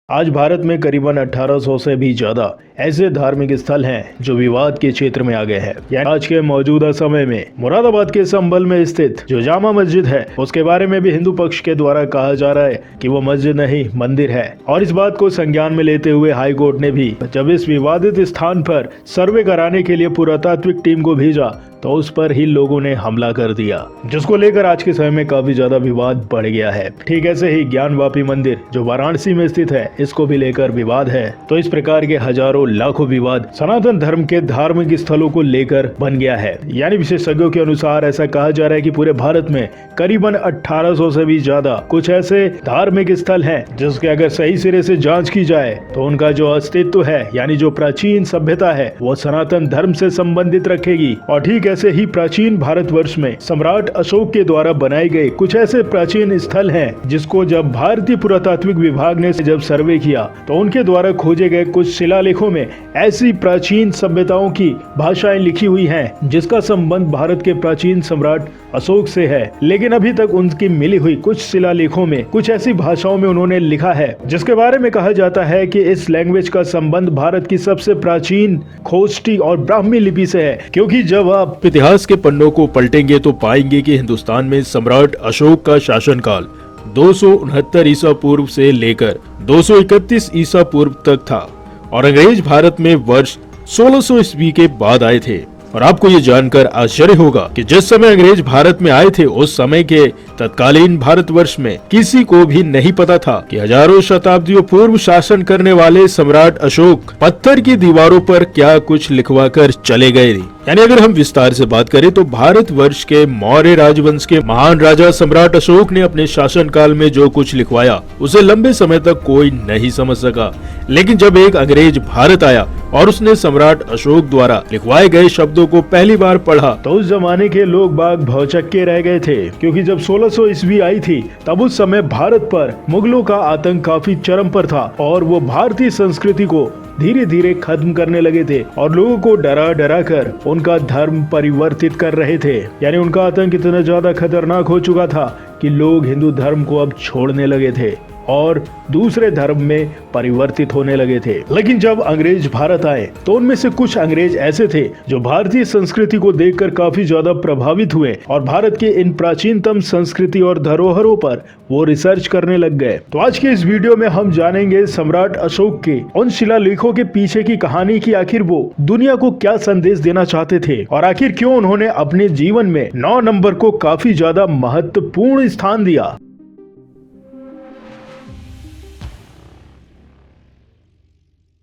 आज भारत में करीबन 1800 से भी ज्यादा ऐसे धार्मिक स्थल हैं जो विवाद के क्षेत्र में आ गए हैं। यानी आज के मौजूदा समय में मुरादाबाद के संभल में स्थित जो जामा मस्जिद है उसके बारे में भी हिंदू पक्ष के द्वारा कहा जा रहा है कि वो मस्जिद नहीं मंदिर है। और इस बात को संज्ञान में लेते हुए हाई कोर्ट ने भी जब इस विवादित स्थान पर सर्वे कराने के लिए पुरातात्विक टीम को भेजा तो उस पर ही लोगों ने हमला कर दिया, जिसको लेकर आज के समय में काफी ज्यादा विवाद बढ़ गया है। ठीक ऐसे ही ज्ञानवापी मंदिर जो वाराणसी में स्थित है इसको भी लेकर विवाद है। तो इस प्रकार के हजारों लाखों विवाद सनातन धर्म के धार्मिक स्थलों को लेकर बन गया है। यानी विशेषज्ञों के अनुसार ऐसा कहा जा रहा है कि पूरे भारत में करीबन 1800 से भी ज्यादा कुछ ऐसे धार्मिक स्थल हैं जिसके अगर सही सिरे से जांच की जाए तो उनका जो अस्तित्व है यानी जो प्राचीन सभ्यता है वो सनातन धर्म से संबंधित रखेगी। और ठीक ऐसे ही प्राचीन भारतवर्ष में सम्राट अशोक के द्वारा बनाए गए कुछ ऐसे प्राचीन स्थल हैं जिसको जब भारतीय पुरातात्विक विभाग ने जब सर्वे किया तो उनके द्वारा खोजे गए कुछ शिलालेखों में ऐसी प्राचीन सभ्यताओं की भाषाएं लिखी हुई हैं जिसका संबंध भारत के प्राचीन सम्राट अशोक से है। लेकिन अभी तक उनकी मिली हुई कुछ शिलालेखों में कुछ ऐसी भाषाओं में उन्होंने लिखा है जिसके बारे में कहा जाता है कि इस लैंग्वेज का संबंध भारत की सबसे प्राचीन खोष्टी और ब्राह्मी लिपि से है। क्योंकि जब आप इतिहास के पन्नों को पलटेंगे तो पाएंगे कि हिंदुस्तान में सम्राट अशोक का शासनकाल 269 ईसा पूर्व से लेकर 231 ईसा पूर्व तक था और अंग्रेज भारत में वर्ष 1600 ईस्वी के बाद आए थे। और आपको ये जानकर आश्चर्य होगा कि जिस समय अंग्रेज भारत में आए थे उस समय के तत्कालीन भारतवर्ष में किसी को भी नहीं पता था कि हजारों शताब्दियों पूर्व शासन करने वाले सम्राट अशोक पत्थर की दीवारों पर क्या कुछ लिखवा कर चले गए थे। यानी अगर हम विस्तार से बात करें तो भारतवर्ष के मौर्य राजवंश के महान राजा सम्राट अशोक ने अपने शासन काल में जो कुछ लिखवाया उसे लंबे समय तक कोई नहीं समझ सका। लेकिन जब एक अंग्रेज भारत आया और उसने सम्राट अशोक द्वारा लिखवाए गए शब्दों को पहली बार पढ़ा तो उस जमाने के लोग बाग भौचक्के रह गए थे। क्योंकि जब 1600 ईस्वी आई थी तब उस समय भारत पर मुगलों का आतंक काफी चरम पर था और वो भारतीय संस्कृति को धीरे धीरे खत्म करने लगे थे और लोगों को डरा डरा कर उनका धर्म परिवर्तित कर रहे थे। यानी उनका आतंक इतना ज्यादा खतरनाक हो चुका था कि लोग हिंदू धर्म को अब छोड़ने लगे थे और दूसरे धर्म में परिवर्तित होने लगे थे। लेकिन जब अंग्रेज भारत आए तो उनमें से कुछ अंग्रेज ऐसे थे जो भारतीय संस्कृति को देखकर काफी ज्यादा प्रभावित हुए और भारत के इन प्राचीनतम संस्कृति और धरोहरों पर वो रिसर्च करने लग गए। तो आज के इस वीडियो में हम जानेंगे सम्राट अशोक के उन शिलालेखों के पीछे की कहानी की आखिर वो दुनिया को क्या संदेश देना चाहते थे और आखिर क्यों उन्होंने अपने जीवन में 9 नंबर को काफी ज्यादा महत्वपूर्ण स्थान दिया।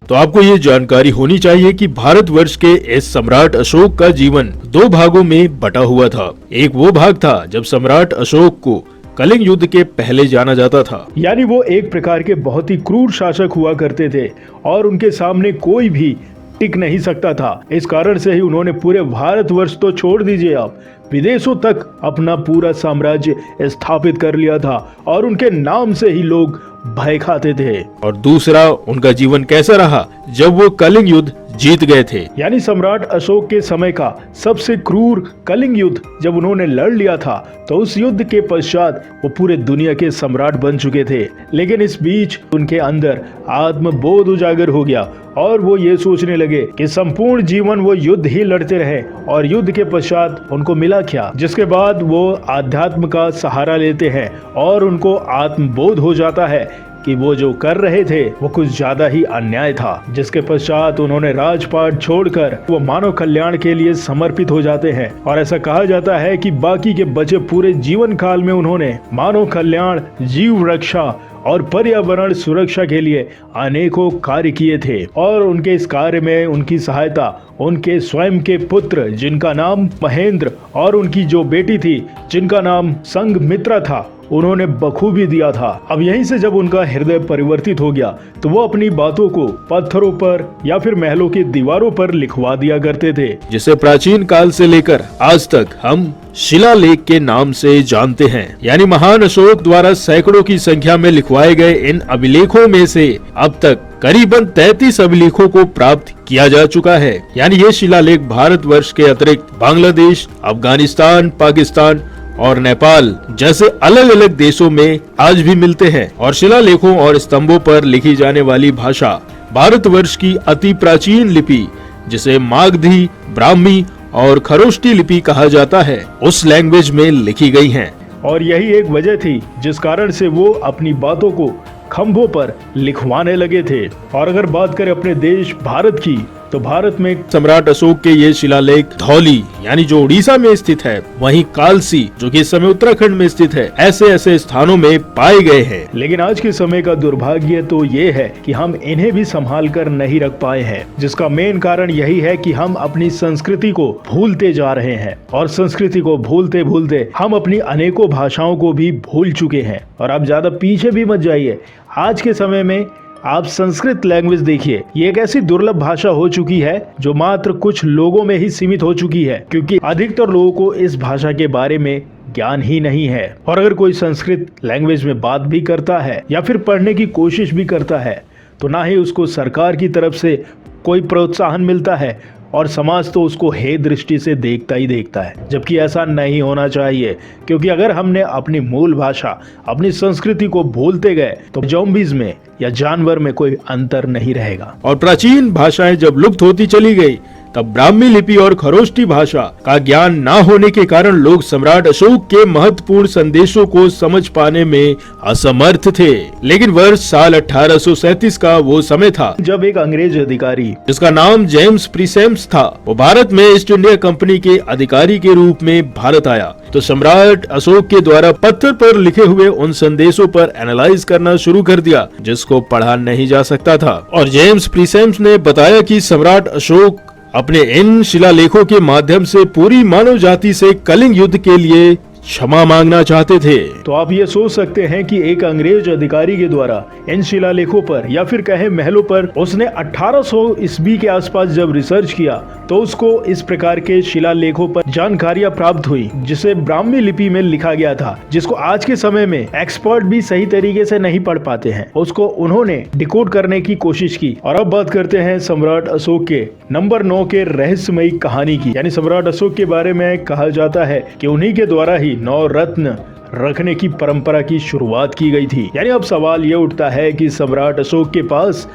तो आपको ये जानकारी होनी चाहिए कि भारतवर्ष के इस सम्राट अशोक का जीवन 2 भागों में बटा हुआ था। एक वो भाग था जब सम्राट अशोक को कलिंग युद्ध के पहले जाना जाता था। यानी वो एक प्रकार के बहुत ही क्रूर शासक हुआ करते थे और उनके सामने कोई भी टिक नहीं सकता था। इस कारण से ही उन्होंने पूरे भारतवर्ष तो छोड़ दीजिए आप विदेशों तक अपना पूरा साम्राज्य स्थापित कर लिया था और उनके नाम से ही लोग भय खाते थे। और दूसरा उनका जीवन कैसा रहा जब वो कलिंग युद्ध जीत गए थे। यानी सम्राट अशोक के समय का सबसे क्रूर कलिंग युद्ध जब उन्होंने लड़ लिया था तो उस युद्ध के पश्चात वो पूरे दुनिया के सम्राट बन चुके थे। लेकिन इस बीच उनके अंदर आत्मबोध उजागर हो गया और वो ये सोचने लगे कि संपूर्ण जीवन वो युद्ध ही लड़ते रहे और युद्ध के पश्चात उनको मिला क्या। जिसके बाद वो आध्यात्म का सहारा लेते हैं और उनको आत्मबोध हो जाता है कि वो जो कर रहे थे वो कुछ ज्यादा ही अन्याय था। जिसके पश्चात उन्होंने राजपाट छोड़कर वो मानव कल्याण के लिए समर्पित हो जाते हैं और ऐसा कहा जाता है कि बाकी के बचे पूरे जीवन काल में उन्होंने मानव कल्याण, जीव रक्षा और पर्यावरण सुरक्षा के लिए अनेकों कार्य किए थे। और उनके इस कार्य में उनकी सहायता उनके स्वयं के पुत्र जिनका नाम महेंद्र और उनकी जो बेटी थी जिनका नाम संघमित्रा था उन्होंने बखूबी दिया था। अब यहीं से जब उनका हृदय परिवर्तित हो गया तो वो अपनी बातों को पत्थरों पर या फिर महलों की दीवारों पर लिखवा दिया करते थे, जिसे प्राचीन काल से लेकर आज तक हम शिलालेख के नाम से जानते हैं। यानी महान अशोक द्वारा सैकड़ों की संख्या में लिखवाए गए इन अभिलेखों में से अब तक करीबन 33 अभिलेखों को प्राप्त किया जा चुका है। यानी ये शिलालेख भारतवर्ष के अतिरिक्त बांग्लादेश, अफगानिस्तान, पाकिस्तान और नेपाल जैसे अलग अलग देशों में आज भी मिलते हैं और शिलालेखों और स्तंभों पर लिखी जाने वाली भाषा भारतवर्ष की अति प्राचीन लिपि जिसे मागधी, ब्राह्मी और खरोष्टी लिपि कहा जाता है उस लैंग्वेज में लिखी गई हैं। और यही एक वजह थी जिस कारण से वो अपनी बातों को खंभों पर लिखवाने लगे थे। और अगर बात करें अपने देश भारत की तो भारत में सम्राट अशोक के ये शिलालेख धौली यानी जो उड़ीसा में स्थित है, वहीं कालसी जो कि इस समय उत्तराखंड में स्थित है, ऐसे ऐसे स्थानों में पाए गए हैं। लेकिन आज के समय का दुर्भाग्य तो ये है कि हम इन्हें भी संभाल कर नहीं रख पाए हैं, जिसका मेन कारण यही है कि हम अपनी संस्कृति को भूलते जा रहे हैं और संस्कृति को भूलते भूलते हम अपनी अनेकों भाषाओं को भी भूल चुके हैं। और आप ज्यादा पीछे भी मत जाइए, आज के समय में आप संस्कृत लैंग्वेज देखिए, ये एक ऐसी दुर्लभ भाषा हो चुकी है जो मात्र कुछ लोगों में ही सीमित हो चुकी है, क्योंकि अधिकतर लोगों को इस भाषा के बारे में ज्ञान ही नहीं है। और अगर कोई संस्कृत लैंग्वेज में बात भी करता है या फिर पढ़ने की कोशिश भी करता है तो ना ही उसको सरकार की तरफ से कोई प्रोत्साहन मिलता है और समाज तो उसको हे दृष्टि से देखता ही देखता है, जबकि ऐसा नहीं होना चाहिए। क्योंकि अगर हमने अपनी मूल भाषा, अपनी संस्कृति को भूलते गए तो ज़ॉम्बीज में या जानवर में कोई अंतर नहीं रहेगा। और प्राचीन भाषाएं जब लुप्त होती चली गई तब ब्राह्मी लिपि और खरोष्टी भाषा का ज्ञान न होने के कारण लोग सम्राट अशोक के महत्वपूर्ण संदेशों को समझ पाने में असमर्थ थे। लेकिन वर्ष साल 1837 का वो समय था जब एक अंग्रेज अधिकारी जिसका नाम जेम्स प्रीसेम्स था, वो भारत में ईस्ट इंडिया कंपनी के अधिकारी के रूप में भारत आया। तो सम्राट अशोक के द्वारा पत्थर पर लिखे हुए उन संदेशों पर एनालाइज करना शुरू कर दिया जिसको पढ़ा नहीं जा सकता था। और जेम्स प्रीसेम्स ने बताया कि सम्राट अशोक अपने इन शिलालेखों के माध्यम से पूरी मानव जाति से कलिंग युद्ध के लिए क्षमा मांगना चाहते थे। तो आप ये सोच सकते हैं कि एक अंग्रेज अधिकारी के द्वारा इन शिलालेखों पर या फिर कहे महलों पर उसने 1800 ईस्वी के आसपास जब रिसर्च किया तो उसको इस प्रकार के शिलालेखों पर जानकारियां प्राप्त हुई जिसे ब्राह्मी लिपि में लिखा गया था, जिसको आज के समय में एक्सपर्ट भी सही तरीके से नहीं पढ़ पाते हैं। उसको उन्होंने डिकोड करने की कोशिश की। और अब बात करते हैं सम्राट अशोक के नंबर 9 के रहस्यमयी कहानी की। यानी सम्राट अशोक के बारे में कहा जाता है कि उन्हीं के द्वारा ही 9 रत्न रखने की परंपरा की शुरुआत की गई थी। यानी अब सवाल ये उठता है कि सम्राट अशोक के पास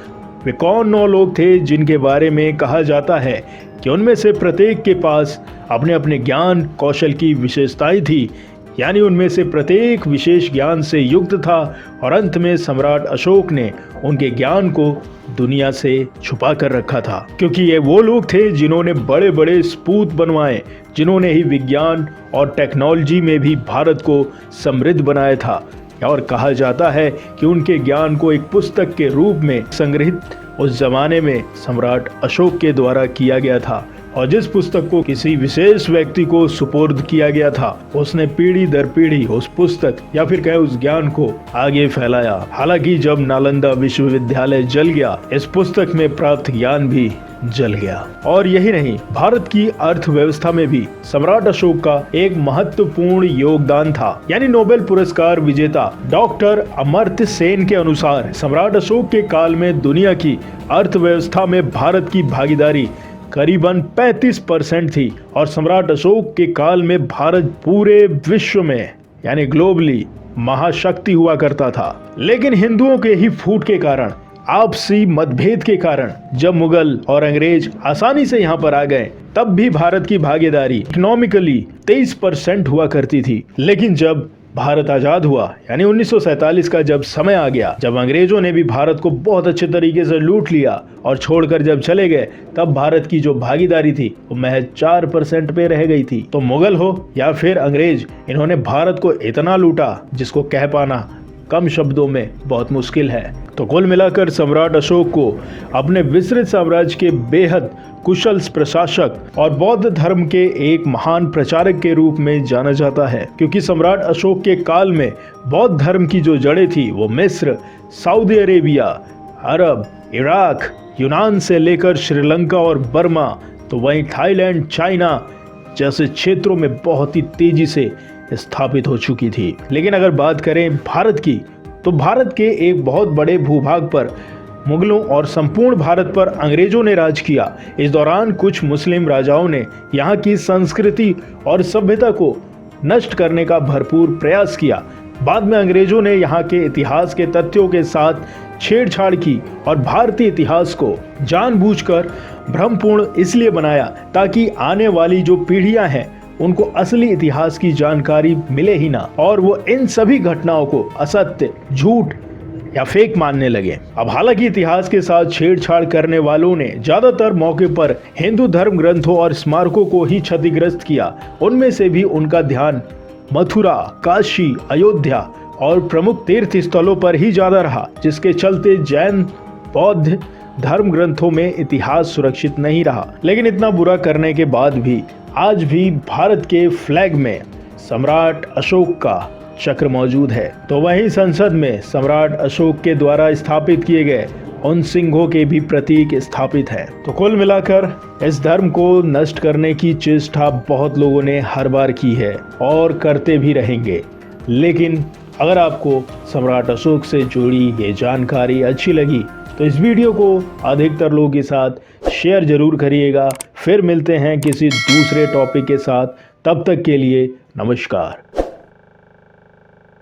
वे कौन 9 लोग थे जिनके बारे में कहा जाता है कि उनमें से प्रत्येक के पास अपने अपने ज्ञान कौशल की विशेषताएं थी। यानी उनमें से प्रत्येक विशेष ज्ञान से युक्त था और अंत में सम्राट अशोक ने उनके ज्ञान को दुनिया से छुपा कर रखा था, क्योंकि ये वो लोग थे जिन्होंने बड़े बड़े सपूत बनवाए, जिन्होंने ही विज्ञान और टेक्नोलॉजी में भी भारत को समृद्ध बनाया था। और कहा जाता है कि उनके ज्ञान को एक पुस्तक के रूप में संग्रहित उस जमाने में सम्राट अशोक के द्वारा किया गया था। और जिस पुस्तक को किसी विशेष व्यक्ति को सुपुर्द किया गया था, उसने पीढ़ी दर पीढ़ी उस पुस्तक या फिर कहे उस ज्ञान को आगे फैलाया। हालांकि जब नालंदा विश्वविद्यालय जल गया, इस पुस्तक में प्राप्त ज्ञान भी जल गया। और यही नहीं, भारत की अर्थव्यवस्था में भी सम्राट अशोक का एक महत्वपूर्ण योगदान था। यानी नोबेल पुरस्कार विजेता डॉक्टर अमर्त्य सेन के अनुसार सम्राट अशोक के काल में दुनिया की अर्थव्यवस्था में भारत की भागीदारी करीबन 35% थी। और सम्राट अशोक के काल में भारत पूरे विश्व में यानी ग्लोबली महाशक्ति हुआ करता था। लेकिन हिंदुओं के ही फूट के कारण, आपसी मतभेद के कारण जब मुगल और अंग्रेज आसानी से यहाँ पर आ गए, तब भी भारत की भागीदारी इकोनॉमिकली 23% हुआ करती थी। लेकिन जब भारत आजाद हुआ यानी 1947 का जब समय आ गया, जब अंग्रेजों ने भी भारत को बहुत अच्छे तरीके से लूट लिया और छोड़कर जब चले गए, तब भारत की जो भागीदारी थी वो महज 4% पे रह गई थी। तो मुगल हो या फिर अंग्रेज, इन्होंने भारत को इतना लूटा जिसको कह पाना कम शब्दों में बहुत मुश्किल है। तो कुल मिलाकर सम्राट अशोक को अपने विस्तृत साम्राज्य के बेहद कुशल प्रशासक और बौद्ध धर्म के एक महान प्रचारक के रूप में जाना जाता है, क्योंकि सम्राट अशोक के काल में बौद्ध धर्म की जो जड़ें थी वो मिस्र, सऊदी अरेबिया, अरब, इराक, यूनान से लेकर श्रीलंका और बर्मा, तो वहीं थाईलैंड, चाइना जैसे क्षेत्रों में बहुत ही तेजी से स्थापित हो चुकी थी। लेकिन अगर बात करें भारत की, तो भारत के एक बहुत बड़े भूभाग पर मुगलों और संपूर्ण भारत पर अंग्रेजों ने राज किया। इस दौरान कुछ मुस्लिम राजाओं ने यहाँ की संस्कृति और सभ्यता को नष्ट करने का भरपूर प्रयास किया। बाद में अंग्रेजों ने यहाँ के इतिहास के तथ्यों के साथ छेड़छाड़ की और भारतीय इतिहास को जानबूझकर भ्रमपूर्ण इसलिए बनाया ताकि आने वाली जो पीढ़ियां हैं उनको असली इतिहास की जानकारी मिले ही ना, और वो इन सभी घटनाओं को असत्य, झूठ या फेक मानने लगे। अब हालांकि इतिहास के साथ छेड़छाड़ करने वालों ने ज्यादातर मौके पर हिंदू धर्म ग्रंथों और स्मारकों को ही क्षतिग्रस्त किया। उनमें से भी उनका ध्यान मथुरा, काशी, अयोध्या और प्रमुख तीर्थ स्थलों पर ही ज्यादा रहा, जिसके चलते जैन बौद्ध धर्म ग्रंथों में इतिहास सुरक्षित नहीं रहा। लेकिन इतना बुरा करने के बाद भी आज भी भारत के फ्लैग में सम्राट अशोक का चक्र मौजूद है, तो वहीं संसद में सम्राट अशोक के द्वारा स्थापित किए गए उन सिंहों के भी प्रतीक स्थापित है। तो कुल मिलाकर इस धर्म को नष्ट करने की चेष्टा बहुत लोगों ने हर बार की है और करते भी रहेंगे। लेकिन अगर आपको सम्राट अशोक से जुड़ी ये जानकारी अच्छी लगी तो इस वीडियो को अधिकतर लोगों के साथ शेयर जरूर करिएगा। फिर मिलते हैं किसी दूसरे टॉपिक के साथ, तब तक के लिए नमस्कार।